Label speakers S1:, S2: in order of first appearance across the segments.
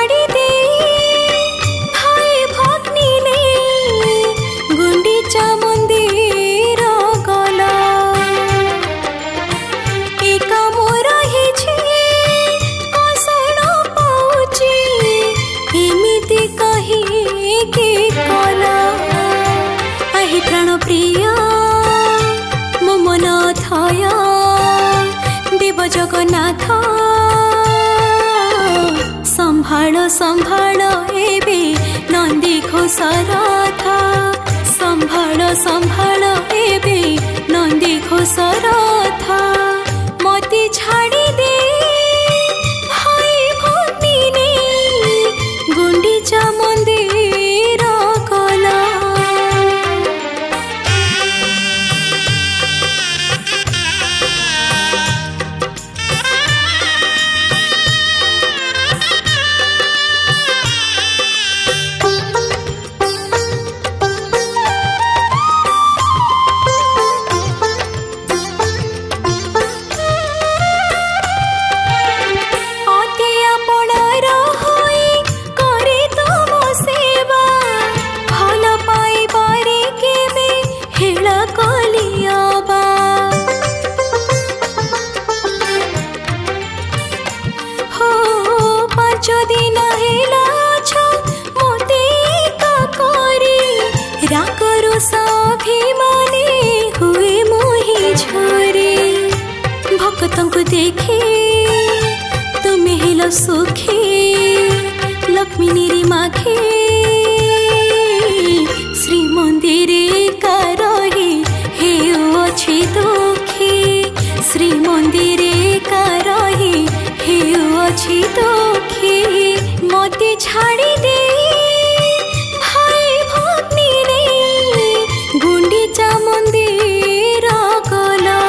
S1: छाड़ी दे भाई भग्नी नहीं गुंडीचा मंदिर गला एका मोर हिछि कसण पाउछि एमिति कहि के कला आहि प्राण प्रिय मो मन थय देव जगन्नाथ संभाळ संभाळ एबे नंदी घोषर था संभाळ संभाळ एबे नंदी घोषर था मती छाड़ी दे भाई भग्नी नहीं गुंडीचा मंदिर गला भक्तों देखे तुम्हें हेलो सुखी लक्ष्मी निरी माखे श्री मंदिर का रही हे अच्छी दुखी श्री मंदिर का रही हे अच्छी दुखी मते छाड़ी दे भाई भग्नी नहीं गुंडीचा मंदिर गला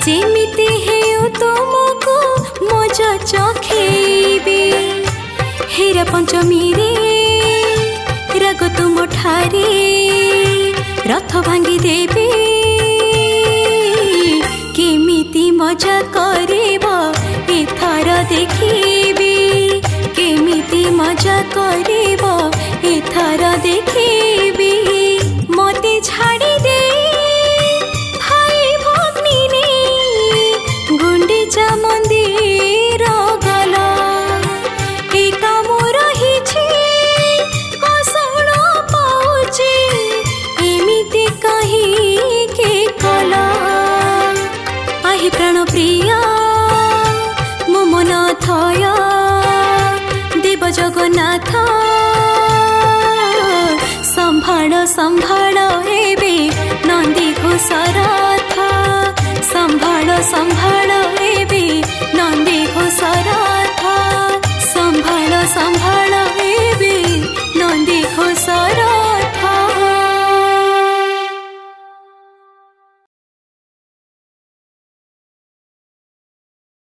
S1: जेमिति हेउ तुमको मजा चखेबे हेरा पंचमी रे राग तुम ठारे रथ भांगी देबे केमिति मजा करेबा एथर देखिबे केमिति मजा करेबा एथर देखिबे मते छाड़ी दे गुंडीचा मंदिर गला एका मोर हिछि कसण पाउछि एमिति कहि के कला आहि प्राण प्रिय मो मन थय देव जगन्नाथ संभाळ संभाळ